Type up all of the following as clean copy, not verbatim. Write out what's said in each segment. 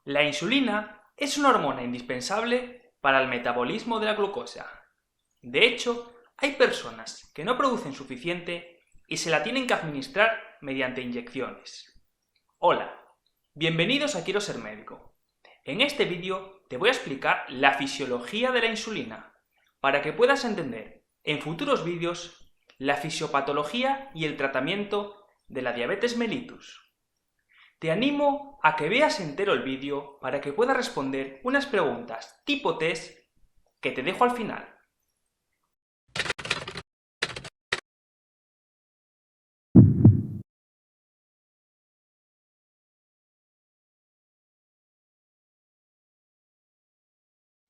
La insulina es una hormona indispensable para el metabolismo de la glucosa. De hecho, hay personas que no producen suficiente y se la tienen que administrar mediante inyecciones. Hola, bienvenidos a Quiero Ser Médico. En este vídeo te voy a explicar la fisiología de la insulina para que puedas entender en futuros vídeos la fisiopatología y el tratamiento de la diabetes mellitus. Te animo a que veas entero el vídeo para que puedas responder unas preguntas tipo test que te dejo al final.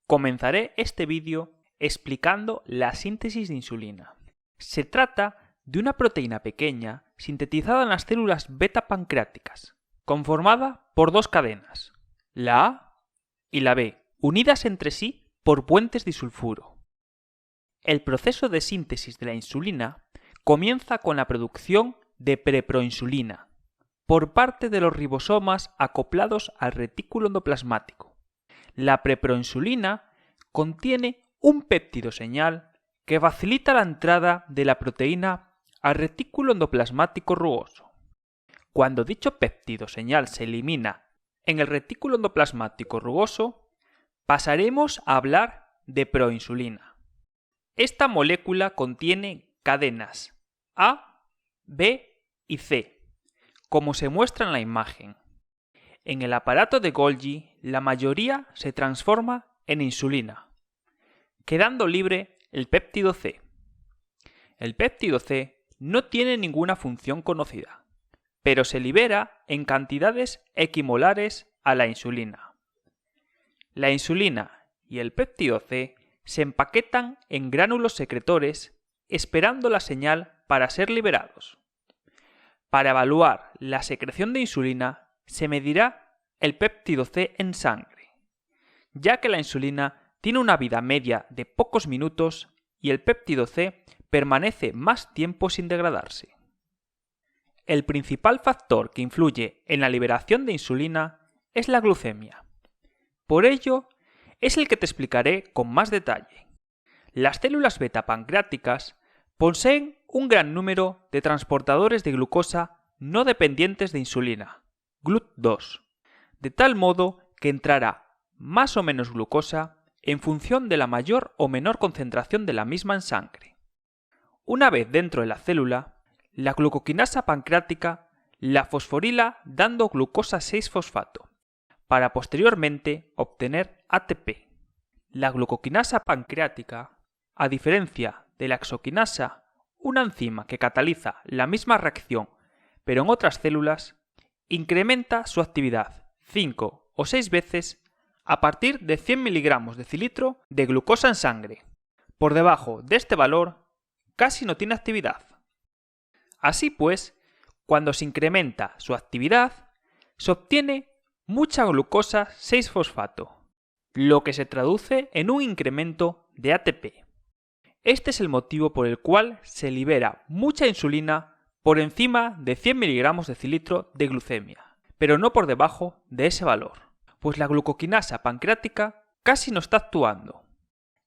Comenzaré este vídeo explicando la síntesis de insulina. Se trata de una proteína pequeña sintetizada en las células beta pancreáticas, conformada por dos cadenas, la A y la B, unidas entre sí por puentes disulfuro. El proceso de síntesis de la insulina comienza con la producción de preproinsulina por parte de los ribosomas acoplados al retículo endoplasmático. La preproinsulina contiene un péptido señal que facilita la entrada de la proteína al retículo endoplasmático rugoso. Cuando dicho péptido señal se elimina en el retículo endoplasmático rugoso, pasaremos a hablar de proinsulina. Esta molécula contiene cadenas A, B y C, como se muestra en la imagen. En el aparato de Golgi, la mayoría se transforma en insulina, quedando libre el péptido C. El péptido C no tiene ninguna función conocida, pero se libera en cantidades equimolares a la insulina. La insulina y el péptido C se empaquetan en gránulos secretores esperando la señal para ser liberados. Para evaluar la secreción de insulina se medirá el péptido C en sangre, ya que la insulina tiene una vida media de pocos minutos y el péptido C permanece más tiempo sin degradarse. El principal factor que influye en la liberación de insulina es la glucemia. Por ello, es el que te explicaré con más detalle. Las células beta pancreáticas poseen un gran número de transportadores de glucosa no dependientes de insulina, GLUT2, de tal modo que entrará más o menos glucosa en función de la mayor o menor concentración de la misma en sangre. Una vez dentro de la célula, la glucoquinasa pancreática la fosforila dando glucosa 6-fosfato, para posteriormente obtener ATP. La glucoquinasa pancreática, a diferencia de la exoquinasa, una enzima que cataliza la misma reacción pero en otras células, incrementa su actividad 5 o 6 veces a partir de 100 mg decilitro de glucosa en sangre. Por debajo de este valor, casi no tiene actividad. Así pues, cuando se incrementa su actividad, se obtiene mucha glucosa 6-fosfato, lo que se traduce en un incremento de ATP. Este es el motivo por el cual se libera mucha insulina por encima de 100 mg decilitro de glucemia, pero no por debajo de ese valor, pues la glucoquinasa pancreática casi no está actuando.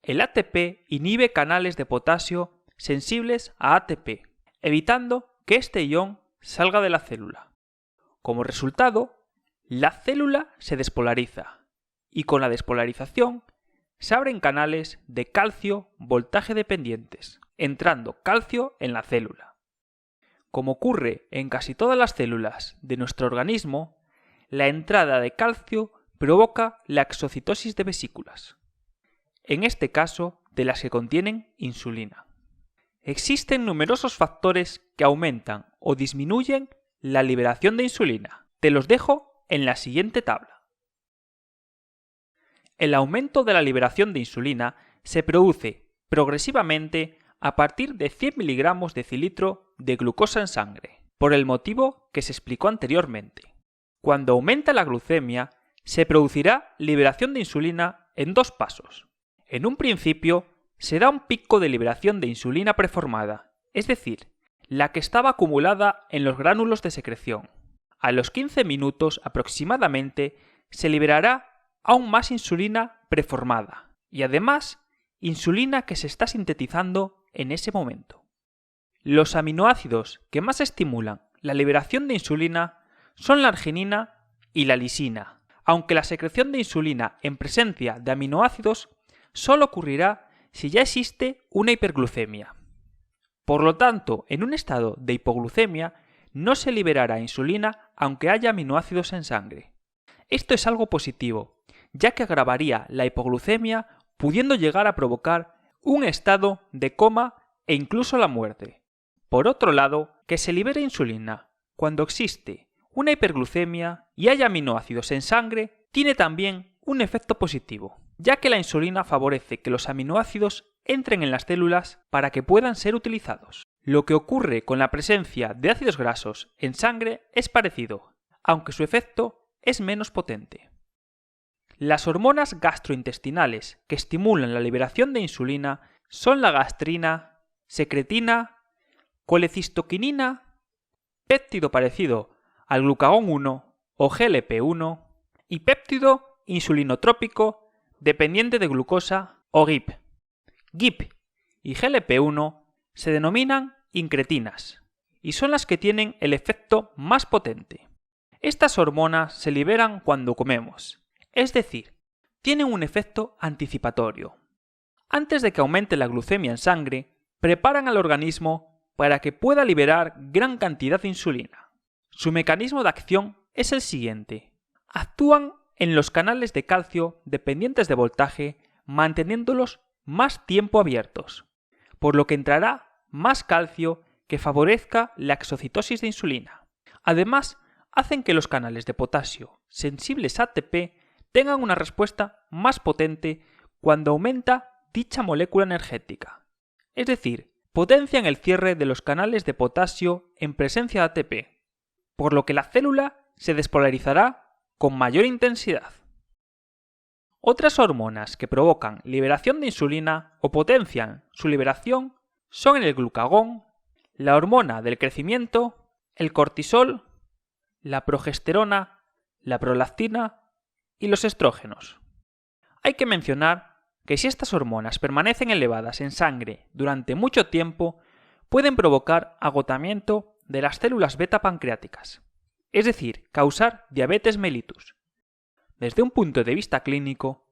El ATP inhibe canales de potasio sensibles a ATP, evitando que este ion salga de la célula. Como resultado, la célula se despolariza y con la despolarización se abren canales de calcio voltaje dependientes, entrando calcio en la célula. Como ocurre en casi todas las células de nuestro organismo, la entrada de calcio provoca la exocitosis de vesículas, en este caso de las que contienen insulina. Existen numerosos factores que aumentan o disminuyen la liberación de insulina. Te los dejo en la siguiente tabla. El aumento de la liberación de insulina se produce progresivamente a partir de 100 mg decilitro de glucosa en sangre, por el motivo que se explicó anteriormente. Cuando aumenta la glucemia, se producirá liberación de insulina en dos pasos. En un principio, se da un pico de liberación de insulina preformada, es decir, la que estaba acumulada en los gránulos de secreción. A los 15 minutos aproximadamente se liberará aún más insulina preformada y además insulina que se está sintetizando en ese momento. Los aminoácidos que más estimulan la liberación de insulina son la arginina y la lisina, aunque la secreción de insulina en presencia de aminoácidos solo ocurrirá si ya existe una hiperglucemia. Por lo tanto, en un estado de hipoglucemia no se liberará insulina aunque haya aminoácidos en sangre. Esto es algo positivo, ya que agravaría la hipoglucemia, pudiendo llegar a provocar un estado de coma e incluso la muerte. Por otro lado, que se libere insulina cuando existe una hiperglucemia y haya aminoácidos en sangre tiene también un efecto positivo, ya que la insulina favorece que los aminoácidos entren en las células para que puedan ser utilizados. Lo que ocurre con la presencia de ácidos grasos en sangre es parecido, aunque su efecto es menos potente. Las hormonas gastrointestinales que estimulan la liberación de insulina son la gastrina, secretina, colecistoquinina, péptido parecido al glucagón 1 o GLP-1 y péptido insulinotrópico dependiente de glucosa o GIP. GIP y GLP-1 se denominan incretinas y son las que tienen el efecto más potente. Estas hormonas se liberan cuando comemos, es decir, tienen un efecto anticipatorio. Antes de que aumente la glucemia en sangre, preparan al organismo para que pueda liberar gran cantidad de insulina. Su mecanismo de acción es el siguiente. Actúan en los canales de calcio dependientes de voltaje, manteniéndolos más tiempo abiertos, por lo que entrará más calcio que favorezca la exocitosis de insulina. Además, hacen que los canales de potasio sensibles a ATP tengan una respuesta más potente cuando aumenta dicha molécula energética. Es decir, potencian el cierre de los canales de potasio en presencia de ATP, por lo que la célula se despolarizará con mayor intensidad. Otras hormonas que provocan liberación de insulina o potencian su liberación son el glucagón, la hormona del crecimiento, el cortisol, la progesterona, la prolactina y los estrógenos. Hay que mencionar que si estas hormonas permanecen elevadas en sangre durante mucho tiempo, pueden provocar agotamiento de las células beta pancreáticas, es decir, causar diabetes mellitus. Desde un punto de vista clínico,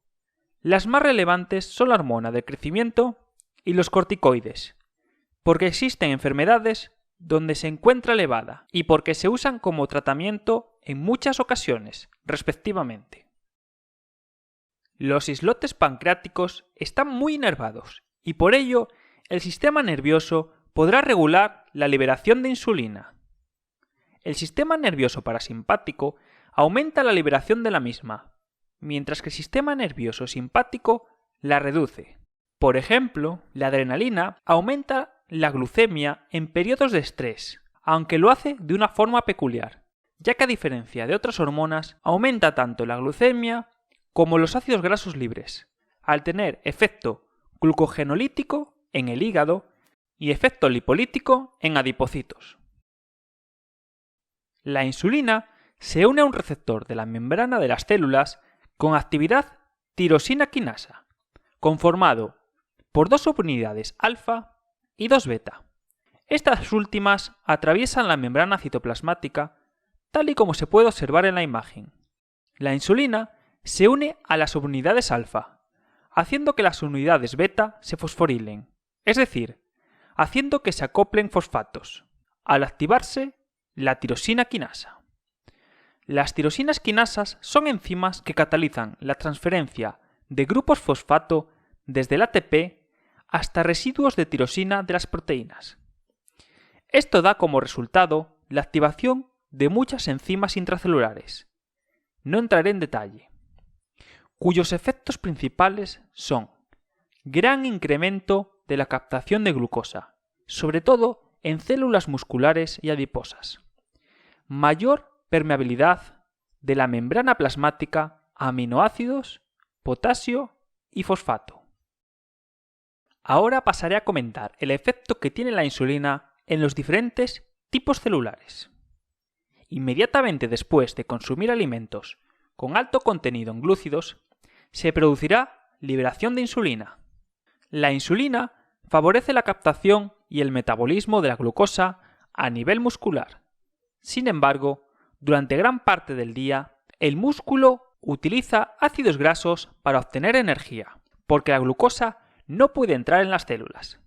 las más relevantes son la hormona del crecimiento y los corticoides, porque existen enfermedades donde se encuentra elevada y porque se usan como tratamiento en muchas ocasiones, respectivamente. Los islotes pancreáticos están muy inervados y por ello el sistema nervioso podrá regular la liberación de insulina. El sistema nervioso parasimpático aumenta la liberación de la misma, mientras que el sistema nervioso simpático la reduce. Por ejemplo, la adrenalina aumenta la glucemia en periodos de estrés, aunque lo hace de una forma peculiar, ya que a diferencia de otras hormonas, aumenta tanto la glucemia como los ácidos grasos libres, al tener efecto glucogenolítico en el hígado y efecto lipolítico en adipocitos. La insulina se une a un receptor de la membrana de las células con actividad tirosina quinasa, conformado por dos subunidades alfa y dos beta. Estas últimas atraviesan la membrana citoplasmática, tal y como se puede observar en la imagen. La insulina se une a las subunidades alfa, haciendo que las unidades beta se fosforilen, es decir, haciendo que se acoplen fosfatos, al activarse la tirosina quinasa. Las tirosinas quinasas son enzimas que catalizan la transferencia de grupos fosfato desde el ATP hasta residuos de tirosina de las proteínas. Esto da como resultado la activación de muchas enzimas intracelulares. No entraré en detalle, cuyos efectos principales son gran incremento de la captación de glucosa, sobre todo en células musculares y adiposas, mayor permeabilidad de la membrana plasmática a aminoácidos, potasio y fosfato. Ahora pasaré a comentar el efecto que tiene la insulina en los diferentes tipos celulares. Inmediatamente después de consumir alimentos con alto contenido en glúcidos, se producirá liberación de insulina. La insulina favorece la captación y el metabolismo de la glucosa a nivel muscular. Sin embargo, durante gran parte del día, el músculo utiliza ácidos grasos para obtener energía, porque la glucosa no puede entrar en las células.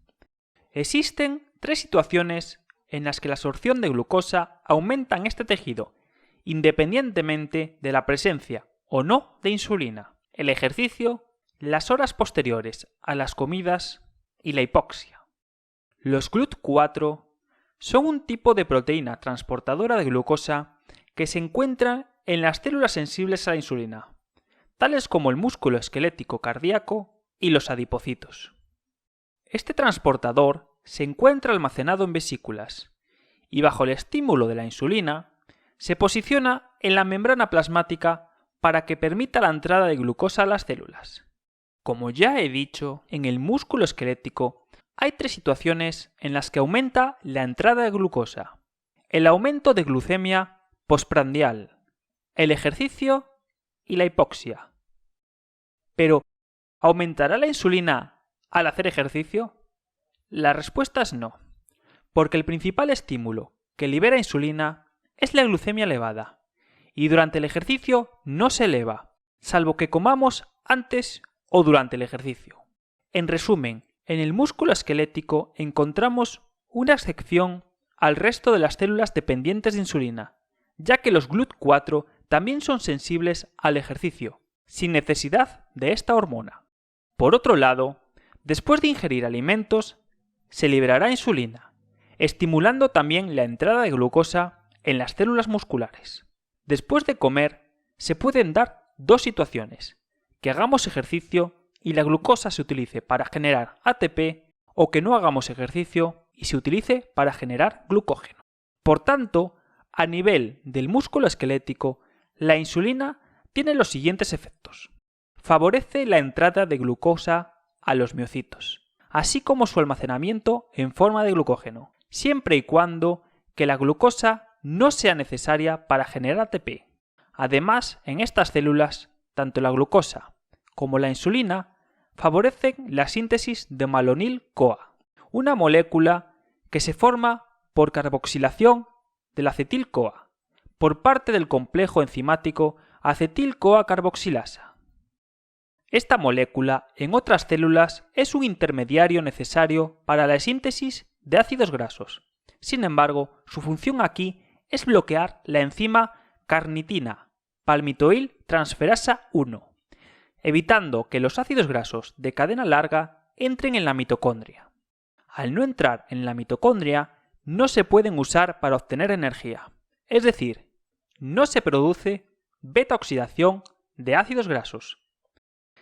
Existen 3 situaciones en las que la absorción de glucosa aumenta en este tejido, independientemente de la presencia o no de insulina: el ejercicio, las horas posteriores a las comidas y la hipoxia. Los GLUT4 son un tipo de proteína transportadora de glucosa que se encuentra en las células sensibles a la insulina, tales como el músculo esquelético cardíaco y los adipocitos. Este transportador se encuentra almacenado en vesículas y bajo el estímulo de la insulina se posiciona en la membrana plasmática para que permita la entrada de glucosa a las células. Como ya he dicho, en el músculo esquelético hay 3 situaciones en las que aumenta la entrada de glucosa: el aumento de glucemia postprandial, el ejercicio y la hipoxia. Pero, ¿aumentará la insulina al hacer ejercicio? La respuesta es no, porque el principal estímulo que libera insulina es la glucemia elevada, y durante el ejercicio no se eleva, salvo que comamos antes o durante el ejercicio. En resumen, en el músculo esquelético encontramos una excepción al resto de las células dependientes de insulina, ya que los GLUT4 también son sensibles al ejercicio, sin necesidad de esta hormona. Por otro lado, después de ingerir alimentos, se liberará insulina, estimulando también la entrada de glucosa en las células musculares. Después de comer, se pueden dar 2 situaciones: que hagamos ejercicio y la glucosa se utilice para generar ATP, o que no hagamos ejercicio y se utilice para generar glucógeno. Por tanto, a nivel del músculo esquelético, la insulina tiene los siguientes efectos. Favorece la entrada de glucosa a los miocitos, así como su almacenamiento en forma de glucógeno, siempre y cuando que la glucosa no sea necesaria para generar ATP. Además, en estas células, tanto la glucosa como la insulina favorecen la síntesis de malonil-CoA, una molécula que se forma por carboxilación del acetil-CoA por parte del complejo enzimático acetil-CoA carboxilasa. Esta molécula en otras células es un intermediario necesario para la síntesis de ácidos grasos. Sin embargo, su función aquí es bloquear la enzima carnitina palmitoil transferasa 1, evitando que los ácidos grasos de cadena larga entren en la mitocondria. Al no entrar en la mitocondria, no se pueden usar para obtener energía, es decir, no se produce beta-oxidación de ácidos grasos.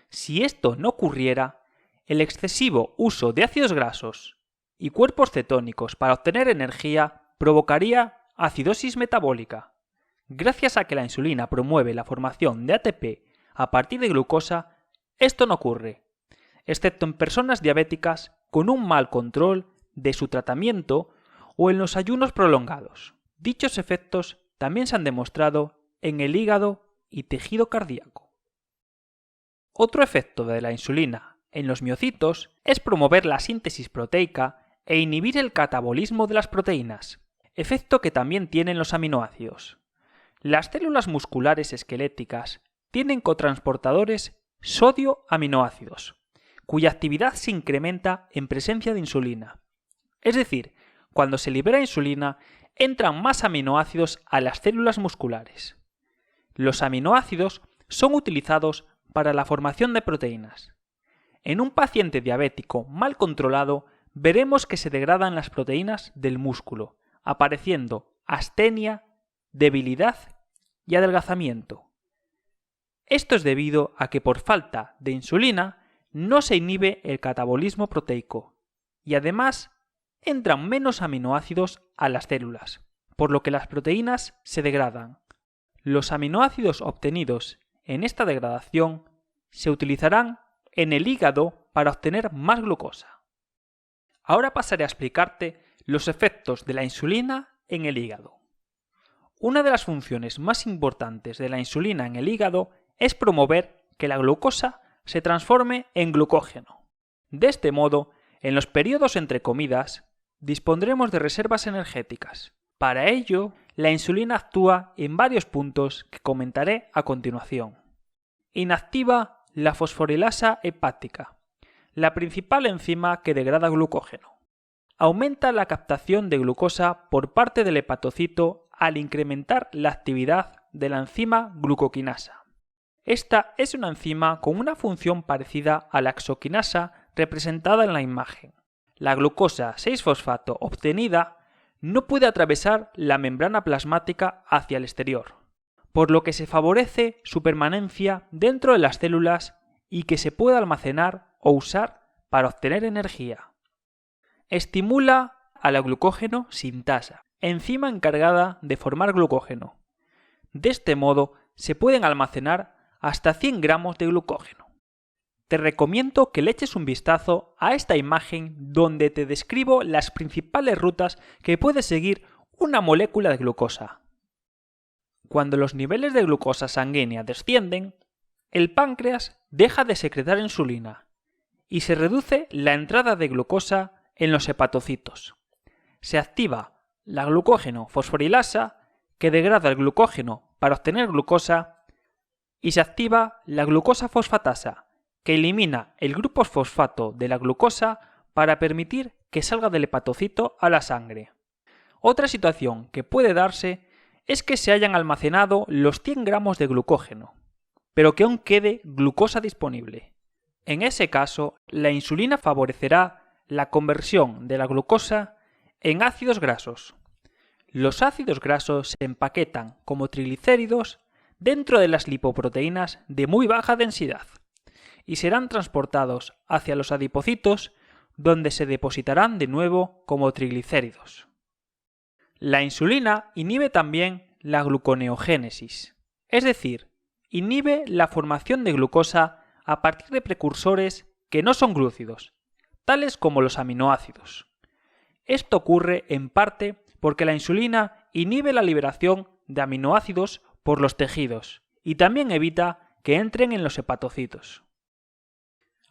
Si esto no ocurriera, el excesivo uso de ácidos grasos y cuerpos cetónicos para obtener energía provocaría acidosis metabólica. Gracias a que la insulina promueve la formación de ATP a partir de glucosa, esto no ocurre, excepto en personas diabéticas con un mal control de su tratamiento o en los ayunos prolongados. Dichos efectos también se han demostrado en el hígado y tejido cardíaco. Otro efecto de la insulina en los miocitos es promover la síntesis proteica e inhibir el catabolismo de las proteínas, efecto que también tienen los aminoácidos. Las células musculares esqueléticas tienen cotransportadores sodio-aminoácidos, cuya actividad se incrementa en presencia de insulina. Es decir, cuando se libera insulina, entran más aminoácidos a las células musculares. Los aminoácidos son utilizados para la formación de proteínas. En un paciente diabético mal controlado, veremos que se degradan las proteínas del músculo, apareciendo astenia, debilidad y adelgazamiento. Esto es debido a que por falta de insulina no se inhibe el catabolismo proteico y además entran menos aminoácidos a las células, por lo que las proteínas se degradan. Los aminoácidos obtenidos en esta degradación se utilizarán en el hígado para obtener más glucosa. Ahora pasaré a explicarte los efectos de la insulina en el hígado. Una de las funciones más importantes de la insulina en el hígado es promover que la glucosa se transforme en glucógeno. De este modo, en los periodos entre comidas, dispondremos de reservas energéticas. Para ello, la insulina actúa en varios puntos que comentaré a continuación. Inactiva la fosforilasa hepática, la principal enzima que degrada glucógeno. Aumenta la captación de glucosa por parte del hepatocito al incrementar la actividad de la enzima glucoquinasa. Esta es una enzima con una función parecida a la exoquinasa representada en la imagen. La glucosa 6-fosfato obtenida no puede atravesar la membrana plasmática hacia el exterior, por lo que se favorece su permanencia dentro de las células y que se pueda almacenar o usar para obtener energía. Estimula a la glucógeno sintasa, enzima encargada de formar glucógeno. De este modo se pueden almacenar hasta 100 gramos de glucógeno. Te recomiendo que le eches un vistazo a esta imagen donde te describo las principales rutas que puede seguir una molécula de glucosa. Cuando los niveles de glucosa sanguínea descienden, el páncreas deja de secretar insulina y se reduce la entrada de glucosa en los hepatocitos. Se activa la glucógeno fosforilasa que degrada el glucógeno para obtener glucosa y se activa la glucosa fosfatasa que elimina el grupo fosfato de la glucosa para permitir que salga del hepatocito a la sangre. Otra situación que puede darse es que se hayan almacenado los 100 gramos de glucógeno, pero que aún quede glucosa disponible. En ese caso, la insulina favorecerá la conversión de la glucosa en ácidos grasos. Los ácidos grasos se empaquetan como triglicéridos dentro de las lipoproteínas de muy baja densidad y serán transportados hacia los adipocitos donde se depositarán de nuevo como triglicéridos. La insulina inhibe también la gluconeogénesis, es decir, inhibe la formación de glucosa a partir de precursores que no son glúcidos, tales como los aminoácidos. Esto ocurre en parte porque la insulina inhibe la liberación de aminoácidos por los tejidos y también evita que entren en los hepatocitos.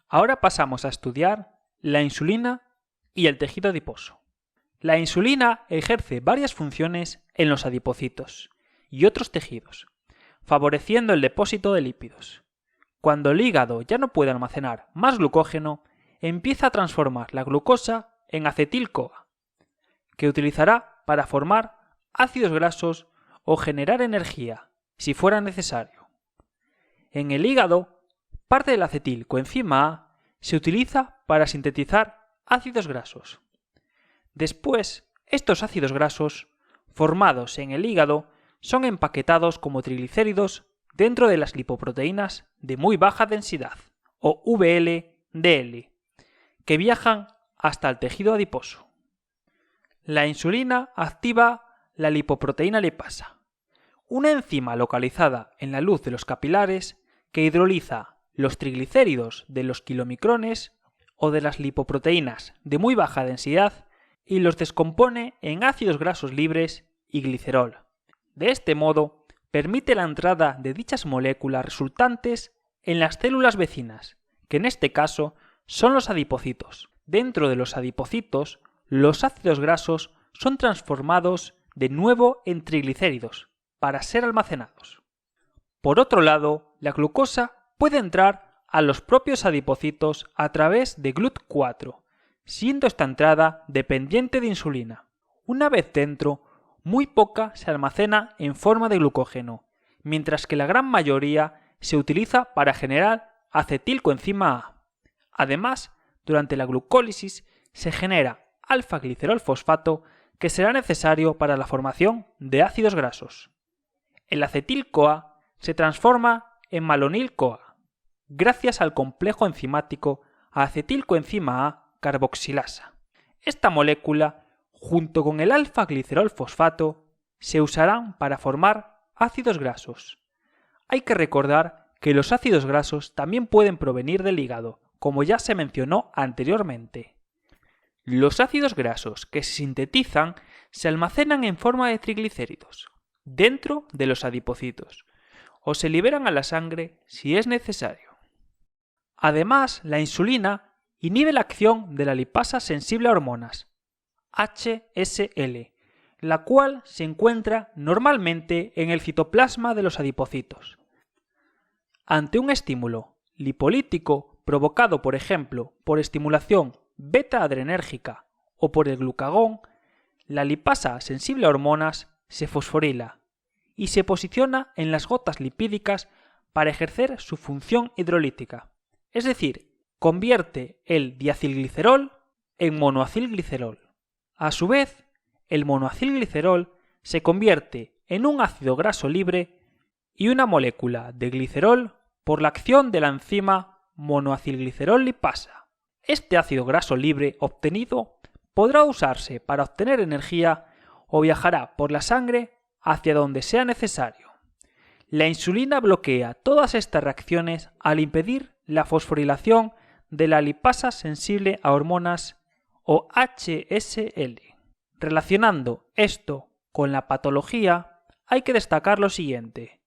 Ahora pasamos a estudiar la insulina y el tejido adiposo. La insulina ejerce varias funciones en los adipocitos y otros tejidos, favoreciendo el depósito de lípidos. Cuando el hígado ya no puede almacenar más glucógeno, empieza a transformar la glucosa en acetil-CoA, que utilizará para formar ácidos grasos o generar energía, si fuera necesario. En el hígado, parte de la acetil-coenzima A se utiliza para sintetizar ácidos grasos. Después, estos ácidos grasos, formados en el hígado, son empaquetados como triglicéridos dentro de las lipoproteínas de muy baja densidad, o VLDL, que viajan hasta el tejido adiposo. La insulina activa la lipoproteína lipasa, una enzima localizada en la luz de los capilares que hidroliza los triglicéridos de los kilomicrones o de las lipoproteínas de muy baja densidad y los descompone en ácidos grasos libres y glicerol. De este modo, permite la entrada de dichas moléculas resultantes en las células vecinas, que en este caso son los adipocitos. Dentro de los adipocitos, los ácidos grasos son transformados de nuevo en triglicéridos para ser almacenados. Por otro lado, la glucosa puede entrar a los propios adipocitos a través de GLUT4, siendo esta entrada dependiente de insulina. Una vez dentro, muy poca se almacena en forma de glucógeno, mientras que la gran mayoría se utiliza para generar acetilcoenzima A. Además, durante la glucólisis se genera alfa-glicerol-fosfato que será necesario para la formación de ácidos grasos. El acetil-CoA se transforma en malonil-CoA, gracias al complejo enzimático acetilcoenzima A carboxilasa. Esta molécula, junto con el alfa-glicerol-fosfato, se usarán para formar ácidos grasos. Hay que recordar que los ácidos grasos también pueden provenir del hígado, como ya se mencionó anteriormente. Los ácidos grasos que se sintetizan se almacenan en forma de triglicéridos. dentro de los adipocitos o se liberan a la sangre si es necesario. Además, la insulina inhibe la acción de la lipasa sensible a hormonas, HSL, la cual se encuentra normalmente en el citoplasma de los adipocitos. Ante un estímulo lipolítico provocado, por ejemplo, por estimulación beta-adrenérgica o por el glucagón, la lipasa sensible a hormonas se fosforila y se posiciona en las gotas lipídicas para ejercer su función hidrolítica, es decir, convierte el diacilglicerol en monoacilglicerol. A su vez, el monoacilglicerol se convierte en un ácido graso libre y una molécula de glicerol por la acción de la enzima monoacilglicerol lipasa. Este ácido graso libre obtenido podrá usarse para obtener energía o viajará por la sangre hacia donde sea necesario. La insulina bloquea todas estas reacciones al impedir la fosforilación de la lipasa sensible a hormonas o HSL. Relacionando esto con la patología, hay que destacar lo siguiente.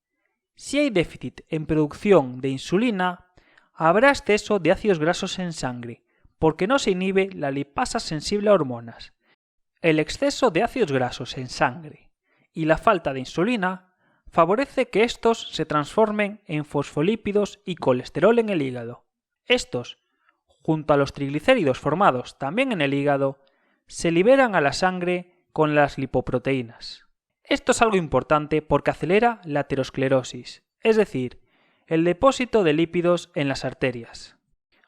Si hay déficit en producción de insulina, habrá exceso de ácidos grasos en sangre, porque no se inhibe la lipasa sensible a hormonas. El exceso de ácidos grasos en sangre y la falta de insulina favorece que estos se transformen en fosfolípidos y colesterol en el hígado. Estos, junto a los triglicéridos formados también en el hígado, se liberan a la sangre con las lipoproteínas. Esto es algo importante porque acelera la aterosclerosis, es decir, el depósito de lípidos en las arterias.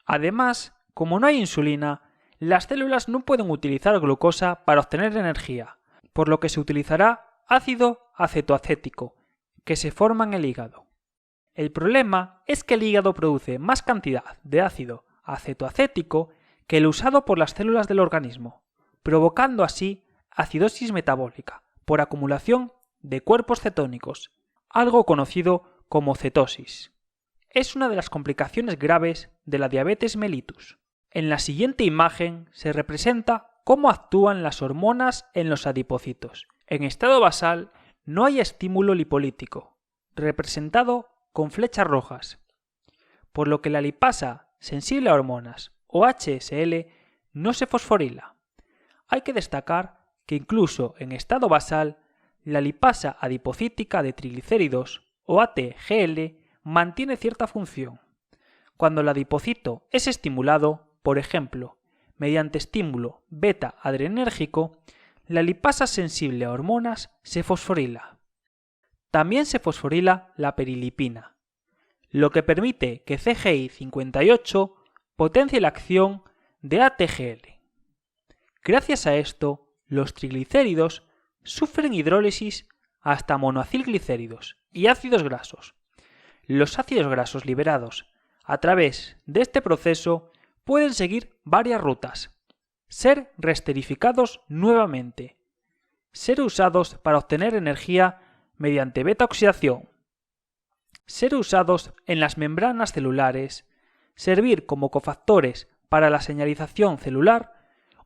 Además, como no hay insulina, las células no pueden utilizar glucosa para obtener energía, por lo que se utilizará ácido acetoacético, que se forma en el hígado. El problema es que el hígado produce más cantidad de ácido acetoacético que el usado por las células del organismo, provocando así acidosis metabólica por acumulación de cuerpos cetónicos, algo conocido como cetosis. Es una de las complicaciones graves de la diabetes mellitus. En la siguiente imagen se representa cómo actúan las hormonas en los adipocitos. En estado basal no hay estímulo lipolítico, representado con flechas rojas, por lo que la lipasa sensible a hormonas o HSL no se fosforila. Hay que destacar que incluso en estado basal, la lipasa adipocítica de triglicéridos o ATGL mantiene cierta función. Cuando el adipocito es estimulado, por ejemplo, mediante estímulo beta-adrenérgico, la lipasa sensible a hormonas se fosforila. También se fosforila la perilipina, lo que permite que CGI58 potencie la acción de ATGL. Gracias a esto, los triglicéridos sufren hidrólisis hasta monoacilglicéridos y ácidos grasos. Los ácidos grasos liberados a través de este proceso pueden seguir varias rutas, ser reesterificados nuevamente, ser usados para obtener energía mediante beta-oxidación, ser usados en las membranas celulares, servir como cofactores para la señalización celular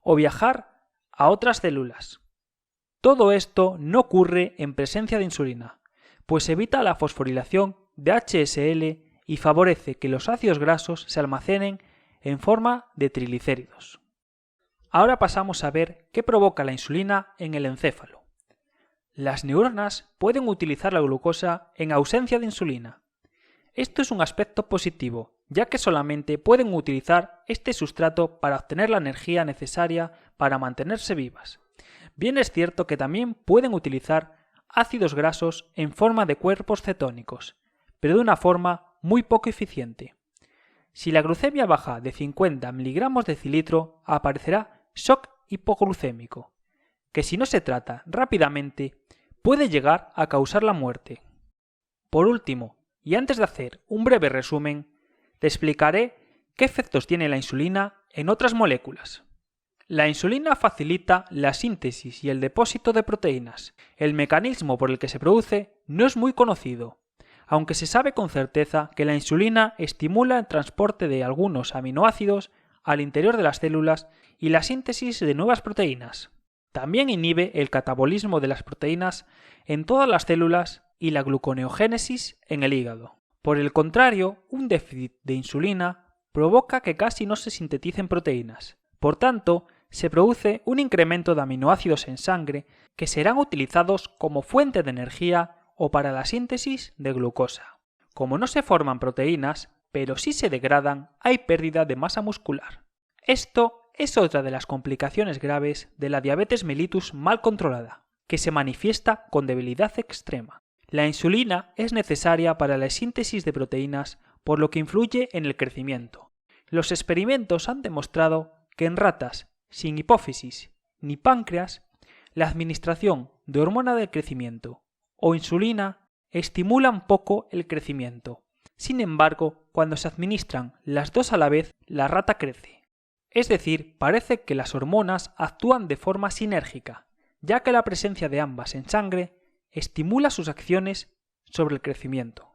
o viajar a otras células. Todo esto no ocurre en presencia de insulina, pues evita la fosforilación de HSL y favorece que los ácidos grasos se almacenen en forma de triglicéridos. Ahora pasamos a ver qué provoca la insulina en el encéfalo. Las neuronas pueden utilizar la glucosa en ausencia de insulina. Esto es un aspecto positivo, ya que solamente pueden utilizar este sustrato para obtener la energía necesaria para mantenerse vivas. Bien es cierto que también pueden utilizar ácidos grasos en forma de cuerpos cetónicos, pero de una forma muy poco eficiente. Si la glucemia baja de 50 mg/dl, aparecerá shock hipoglucémico, que si no se trata rápidamente puede llegar a causar la muerte. Por último, y antes de hacer un breve resumen, te explicaré qué efectos tiene la insulina en otras moléculas. La insulina facilita la síntesis y el depósito de proteínas. El mecanismo por el que se produce no es muy conocido, aunque se sabe con certeza que la insulina estimula el transporte de algunos aminoácidos al interior de las células y la síntesis de nuevas proteínas. También inhibe el catabolismo de las proteínas en todas las células y la gluconeogénesis en el hígado. Por el contrario, un déficit de insulina provoca que casi no se sinteticen proteínas. Por tanto, se produce un incremento de aminoácidos en sangre que serán utilizados como fuente de energía o para la síntesis de glucosa. Como no se forman proteínas, pero sí se degradan, hay pérdida de masa muscular. Esto es otra de las complicaciones graves de la diabetes mellitus mal controlada, que se manifiesta con debilidad extrema. La insulina es necesaria para la síntesis de proteínas, por lo que influye en el crecimiento. Los experimentos han demostrado que en ratas sin hipófisis ni páncreas, la administración de hormona del crecimiento o insulina estimulan poco el crecimiento. Sin embargo, cuando se administran las dos a la vez, la rata crece. Es decir, parece que las hormonas actúan de forma sinérgica, ya que la presencia de ambas en sangre estimula sus acciones sobre el crecimiento.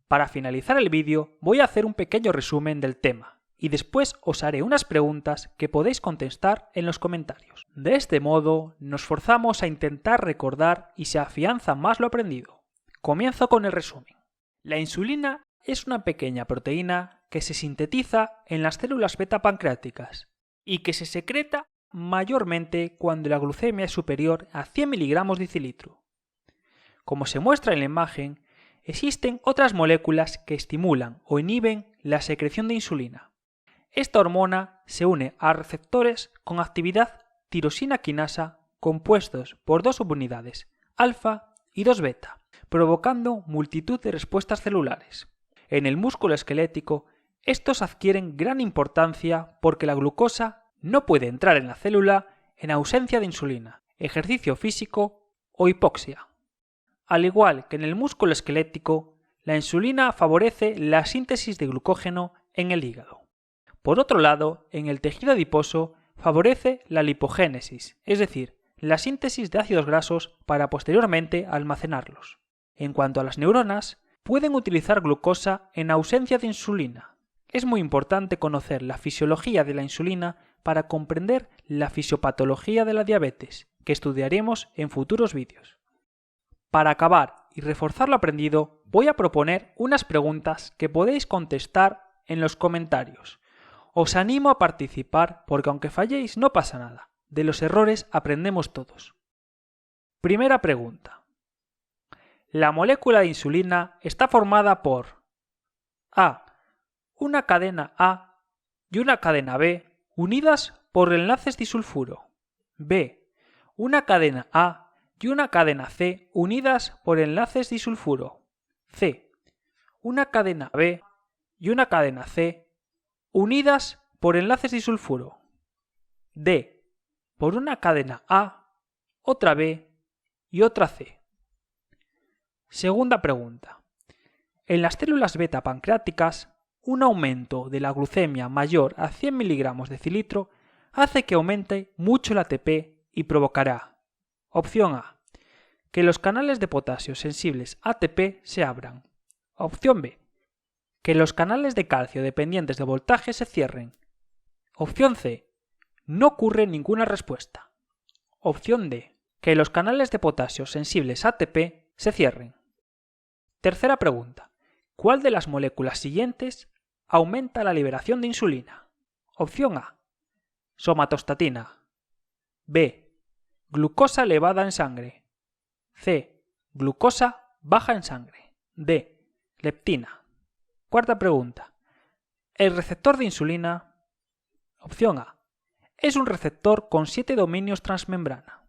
Para finalizar el vídeo voy a hacer un pequeño resumen del tema y después os haré unas preguntas que podéis contestar en los comentarios. De este modo nos forzamos a intentar recordar y se afianza más lo aprendido. Comienzo con el resumen. La insulina es una pequeña proteína que se sintetiza en las células beta pancreáticas y que se secreta mayormente cuando la glucemia es superior a 100 mg de cilitro. Como se muestra en la imagen, existen otras moléculas que estimulan o inhiben la secreción de insulina. Esta hormona se une a receptores con actividad tirosina quinasa compuestos por dos subunidades, alfa y 2 beta, provocando multitud de respuestas celulares. En el músculo esquelético, estos adquieren gran importancia porque la glucosa no puede entrar en la célula en ausencia de insulina, ejercicio físico o hipoxia. Al igual que en el músculo esquelético, la insulina favorece la síntesis de glucógeno en el hígado. Por otro lado, en el tejido adiposo favorece la lipogénesis, es decir, la síntesis de ácidos grasos para posteriormente almacenarlos. En cuanto a las neuronas, pueden utilizar glucosa en ausencia de insulina. Es muy importante conocer la fisiología de la insulina para comprender la fisiopatología de la diabetes, que estudiaremos en futuros vídeos. Para acabar y reforzar lo aprendido, voy a proponer unas preguntas que podéis contestar en los comentarios. Os animo a participar porque aunque falléis no pasa nada. De los errores aprendemos todos. Primera pregunta. La molécula de insulina está formada por A. Una cadena A y una cadena B unidas por enlaces disulfuro. B. Una cadena A y una cadena C unidas por enlaces disulfuro. C. Una cadena B y una cadena C unidas por enlaces disulfuro. D. Por una cadena A, otra B y otra C. Segunda pregunta. En las células beta pancreáticas, un aumento de la glucemia mayor a 100 mg de cilitro hace que aumente mucho el ATP y provocará: opción A, que los canales de potasio sensibles ATP se abran. Opción B, que los canales de calcio dependientes de voltaje se cierren. Opción C, no ocurre ninguna respuesta. Opción D, que los canales de potasio sensibles ATP se cierren. Tercera pregunta. ¿Cuál de las moléculas siguientes aumenta la liberación de insulina? Opción A, somatostatina. B, glucosa elevada en sangre. C, glucosa baja en sangre. D, leptina. Cuarta pregunta. ¿El receptor de insulina? Opción A, es un receptor con 7 dominios transmembrana.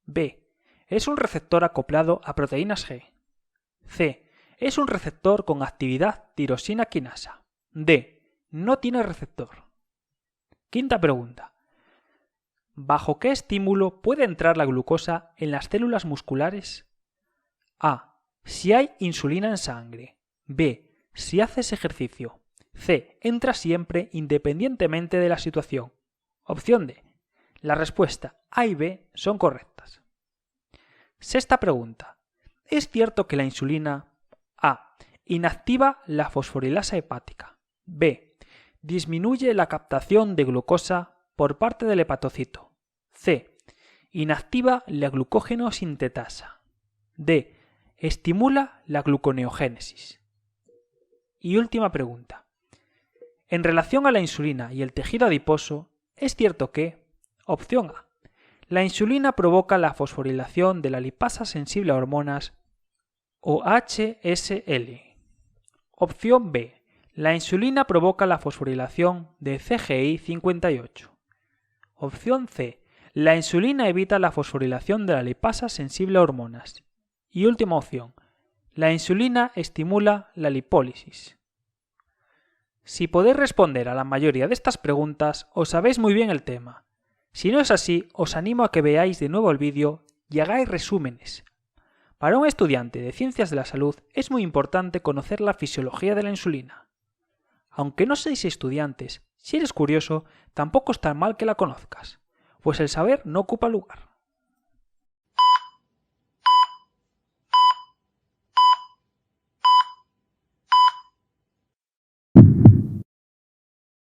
B, es un receptor acoplado a proteínas G. C, es un receptor con actividad tirosina quinasa. D, no tiene receptor. Quinta pregunta. ¿Bajo qué estímulo puede entrar la glucosa en las células musculares? A, si hay insulina en sangre. B, si haces ejercicio. C, entra siempre independientemente de la situación. Opción D. La respuesta A y B son correctas. Sexta pregunta. ¿Es cierto que la insulina A. inactiva la fosforilasa hepática? B. disminuye la captación de glucosa por parte del hepatocito? C. Inactiva la glucógeno sintetasa. D. Estimula la gluconeogénesis. Y última pregunta. En relación a la insulina y el tejido adiposo, ¿es cierto que? Opción A. La insulina provoca la fosforilación de la lipasa sensible a hormonas o HSL. Opción B. La insulina provoca la fosforilación de CGI58. Opción C. La insulina evita la fosforilación de la lipasa sensible a hormonas. Y última opción. La insulina estimula la lipólisis. Si podéis responder a la mayoría de estas preguntas, os sabéis muy bien el tema. Si no es así, os animo a que veáis de nuevo el vídeo y hagáis resúmenes. Para un estudiante de Ciencias de la Salud es muy importante conocer la fisiología de la insulina. Aunque no seáis estudiantes, si eres curioso, tampoco está mal que la conozcas, pues el saber no ocupa lugar.